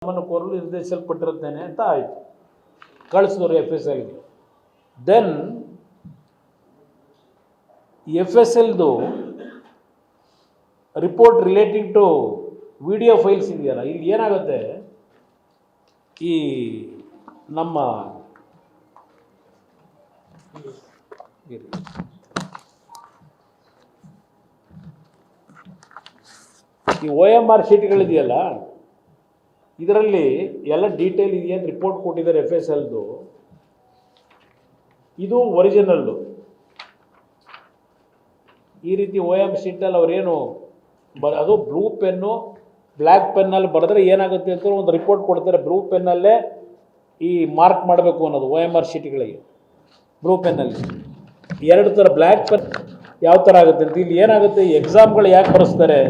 ನಮ್ಮನ್ನು ಕೋರಲು ನಿರ್ದೇಶಿಸಲ್ಪಟ್ಟಿರುತ್ತೇನೆ ಅಂತ ಆಯಿತು, ಕಳಿಸಿದ್ರು FSLಗೆ. ದೆನ್ FSLದು report relating to video files ಇದೆಯಲ್ಲ, ಇಲ್ಲಿ ಏನಾಗುತ್ತೆ, ಈ ನಮ್ಮ ಈ OMR ಶೀಟ್ಗಳಿದೆಯಲ್ಲ, ಇದರಲ್ಲಿ ಎಲ್ಲ ಡೀಟೇಲ್ ಇದೆಯೇನು ರಿಪೋರ್ಟ್ ಕೊಟ್ಟಿದ್ದಾರೆ FSLದು. ಇದು ಒರಿಜಿನಲ್ಲು. ಈ ರೀತಿ OM ಶೀಟಲ್ಲಿ ಅವರೇನು ಅದು ಬ್ಲೂ ಪೆನ್ನು ಬ್ಲ್ಯಾಕ್ ಪೆನ್ನಲ್ಲಿ ಬರೆದ್ರೆ ಏನಾಗುತ್ತೆ ಅಂತ ಒಂದು ರಿಪೋರ್ಟ್ ಕೊಡ್ತಾರೆ. ಬ್ಲೂ ಪೆನ್ನಲ್ಲೇ ಈ ಮಾರ್ಕ್ ಮಾಡಬೇಕು ಅನ್ನೋದು OMR ಶೀಟ್ಗಳಿಗೆ. ಬ್ಲೂ ಪೆನ್ನಲ್ಲಿ ಎರಡು ಥರ, ಬ್ಲ್ಯಾಕ್ ಪೆನ್ ಯಾವ ಥರ ಆಗುತ್ತೆ ಅಂತ. ಇಲ್ಲಿ ಏನಾಗುತ್ತೆ, ಈ ಎಕ್ಸಾಮ್ಗಳು ಯಾಕೆ ಬರೆಸ್ತಾರೆ,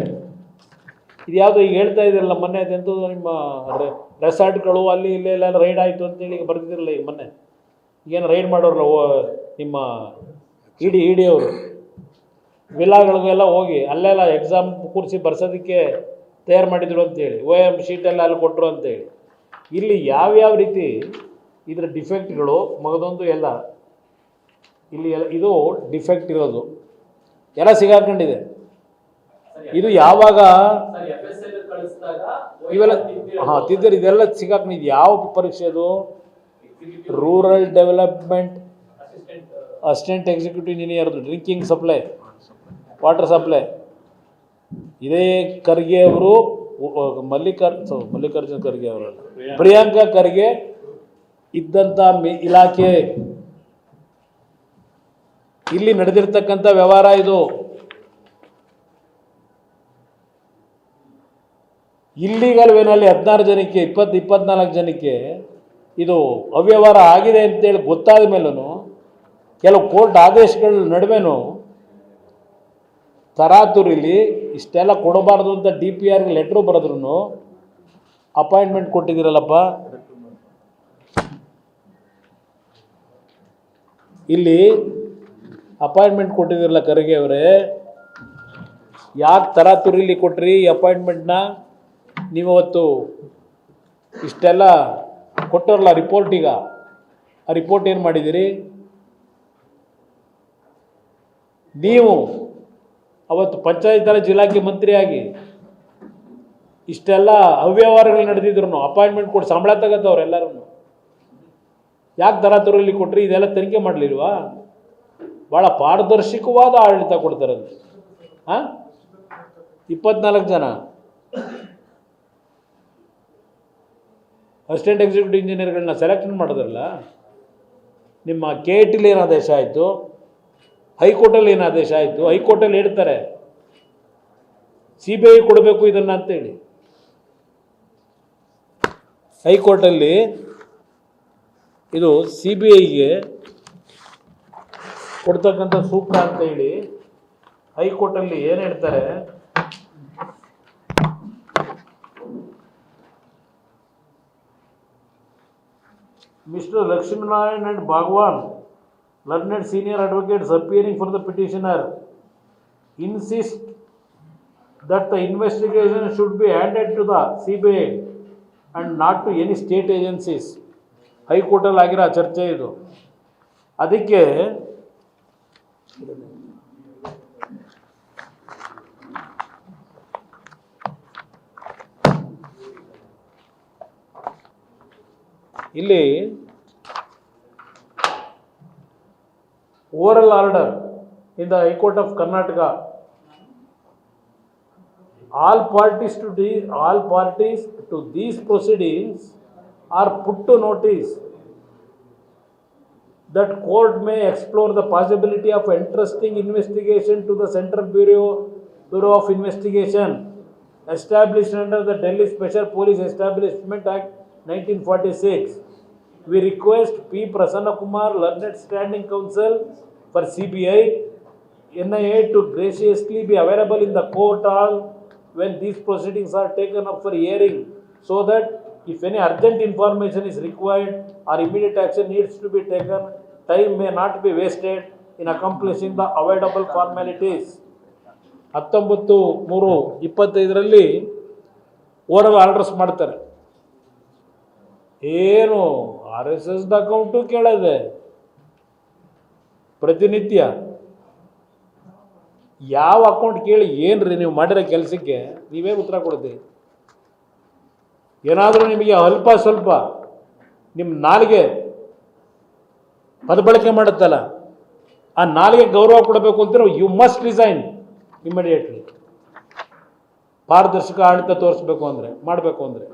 ಇದು ಯಾವುದೋ ಈಗ ಹೇಳ್ತಾ ಇದ್ದೀರಲ್ಲ ಮೊನ್ನೆ, ಅದೆಂತೂ ನಿಮ್ಮ ರೆಸಾರ್ಟ್ಗಳು ಅಲ್ಲಿ ಇಲ್ಲೇ ಎಲ್ಲ ರೈಡ್ ಆಯಿತು ಅಂತೇಳಿ ಈಗ ಬರ್ತಿದ್ದಿರಲ್ಲ. ಈಗ ಮೊನ್ನೆ ಏನು ರೈಡ್ ಮಾಡೋರಲ್ಲ ನಿಮ್ಮ ಇಡಿ ಅವರು, ವಿಲಾಗಳಿಗೆಲ್ಲ ಹೋಗಿ ಅಲ್ಲೆಲ್ಲ ಎಕ್ಸಾಮ್ ಕೂರಿಸಿ ಬರ್ಸೋದಕ್ಕೆ ತಯಾರು ಮಾಡಿದ್ರು ಅಂತೇಳಿ, OM ಶೀಟೆಲ್ಲ ಅಲ್ಲಿ ಕೊಟ್ಟರು ಅಂತೇಳಿ. ಇಲ್ಲಿ ಯಾವ್ಯಾವ ರೀತಿ ಇದರ ಡಿಫೆಕ್ಟ್ಗಳು ಮಗದೊಂದು ಎಲ್ಲ ಇಲ್ಲಿ ಎಲ್ಲ ಇದು ಡಿಫೆಕ್ಟ್ ಇರೋದು ಎಲ್ಲ ಸಿಗಾಕೊಂಡಿದೆ. ಇದು ಯಾವಾಗ ಇವೆಲ್ಲ ತಿದ್ದರೆ ಇದೆಲ್ಲ ಸಿಗಾಕೊಂಡಿದೆ. ಯಾವ ಪರೀಕ್ಷೆ ಅದು? ರೂರಲ್ ಡೆವಲಪ್ಮೆಂಟ್ ಅಸಿಸ್ಟೆಂಟ್ ಎಕ್ಸಿಕ್ಯೂಟಿವ್ ಇಂಜಿನಿಯರ್ದು, ಡ್ರಿಂಕಿಂಗ್ ಸಪ್ಲೈ, ವಾಟರ್ ಸಪ್ಲೈ. ಇದೇ ಖರ್ಗೆ ಅವರು, ಮಲ್ಲಿಕಾರ್ಜುನ ಖರ್ಗೆ ಅವರಲ್ಲ, ಪ್ರಿಯಾಂಕಾ ಖರ್ಗೆ ಇದ್ದಂಥ ಇಲಾಖೆ ಇಲ್ಲಿ ನಡೆದಿರ್ತಕ್ಕಂಥ ವ್ಯವಹಾರ ಇದು. ಇಲ್ಲಿಗಲ್ ವೇನಲ್ಲಿ 16 ಜನಕ್ಕೆ 24 ಜನಕ್ಕೆ ಇದು ಅವ್ಯವಹಾರ ಆಗಿದೆ ಅಂತೇಳಿ ಗೊತ್ತಾದ ಮೇಲೂ ಕೆಲವು ಕೋರ್ಟ್ ಆದೇಶಗಳ ನಡುವೆನೂ ತರಾತುರಿಲಿ ಇಷ್ಟೆಲ್ಲ ಕೊಡಬಾರ್ದು ಅಂತ DPRಗೆ ಲೆಟ್ರು ಬರೆದ್ರು ಅಪಾಯಿಂಟ್ಮೆಂಟ್ ಕೊಟ್ಟಿದ್ದೀರಲ್ಲಪ್ಪ. ಇಲ್ಲಿ ಅಪಾಯಿಂಟ್ಮೆಂಟ್ ಕೊಟ್ಟಿದ್ದೀರಲ್ಲ ಖರ್ಗೆ ಅವರೇ, ಯಾಕೆ ತರಾತುರಿಲಿ ಕೊಟ್ರಿ ಈ ಅಪಾಯಿಂಟ್ಮೆಂಟ್ನ? ನೀವತ್ತು ಇಷ್ಟೆಲ್ಲ ಕೊಟ್ಟರಲ್ಲ ರಿಪೋರ್ಟ್, ಈಗ ಆ ರಿಪೋರ್ಟ್ ಏನು ಮಾಡಿದ್ದೀರಿ ನೀವು? ಅವತ್ತು ಪಂಚಾಯತ್ ರಾಜ್ ಇಲಾಖೆ ಮಂತ್ರಿಯಾಗಿ ಇಷ್ಟೆಲ್ಲ ಅವ್ಯವಹಾರಗಳು ನಡೆದಿದ್ರು ಅಪಾಯಿಂಟ್ಮೆಂಟ್ ಕೊಟ್ಟು ಸಂಬಳ ತಗೋತವ್ರು ಎಲ್ಲರೂ. ಯಾಕೆ ತರಾತುರಿಲಿ ಕೊಟ್ರಿ? ಇದೆಲ್ಲ ತನಿಖೆ ಮಾಡಲಿಲ್ವಾ? ಭಾಳ ಪಾರದರ್ಶಕವಾದ ಆಡಳಿತ ಕೊಡ್ತಾರಂತೆ. 24 ಜನ ಅಸಿಸ್ಟೆಂಟ್ ಎಕ್ಸಿಕ್ಯೂಟಿವ್ ಇಂಜಿನಿಯರ್ಗಳನ್ನ ಸೆಲೆಕ್ಷನ್ ಮಾಡಿದ್ರಲ್ಲ. ನಿಮ್ಮ KITಲಿ ಏನು ಆದೇಶ ಆಯಿತು, ಹೈಕೋರ್ಟಲ್ಲಿ ಏನು ಆದೇಶ ಆಯಿತು? ಹೈಕೋರ್ಟಲ್ಲಿ ಹೇಳ್ತಾರೆ CBI ಕೊಡಬೇಕು ಇದನ್ನು ಅಂತೇಳಿ. ಹೈಕೋರ್ಟಲ್ಲಿ ಇದು CBIಗೆ ಕೊಡ್ತಕ್ಕಂಥ ಸೂಕ್ತ ಅಂತೇಳಿ ಹೈಕೋರ್ಟಲ್ಲಿ ಏನು ಹೇಳ್ತಾರೆ, Mr. Lakshminarayan and Bhagwan, learned senior advocates appearing for the petitioner, insist that the investigation should be handed to the CBI and not to any state agencies. ಹೈಕೋರ್ಟಲ್ಲಿ ಆಗಿರೋ ಚರ್ಚೆ ಇದು. ಅದಕ್ಕೆ ಇಲ್ಲಿ oral order in the High Court of Karnataka, all parties to these proceedings are put to notice that court may explore the possibility of entrusting investigation to the Central Bureau of Investigation established under the Delhi Special Police Establishment Act 1946. We request P. Prasanna Kumar, learned standing counsel for CBI, NIA, to graciously be available in the court hall when these proceedings are taken up for hearing, so that if any urgent information is required or immediate action needs to be taken, time may not be wasted in accomplishing the avoidable formalities. 19/3/25 oral orders ಮಾಡ್ತಾರೆ. ಏನು RSS account ಕೇಳದೆ ಪ್ರತಿನಿತ್ಯ ಯಾವ account ಕೇಳಿ ಏನ್ರಿ ನೀವು ಮಾಡಿರೋ ಕೆಲಸಕ್ಕೆ ನೀವೇ ಉತ್ತರ ಕೊಡ್ತೀವಿ. ಏನಾದರೂ ನಿಮಗೆ ಅಲ್ಪ ಸ್ವಲ್ಪ ನಿಮ್ಮ ನಾಲಿಗೆ ಪದಬಳಕೆ ಮಾಡುತ್ತಲ್ಲ, ಆ ನಾಲಿಗೆ ಗೌರವ ಕೊಡಬೇಕು ಅಂತೀರ, ಯು ಮಸ್ಟ್ ರಿಸೈನ್ ಇಮಿಡಿಯೇಟ್ಲಿ. ಪಾರದರ್ಶಕ ಆಡಳಿತ ತೋರಿಸ್ಬೇಕು ಅಂದರೆ, ಮಾಡಬೇಕು ಅಂದರೆ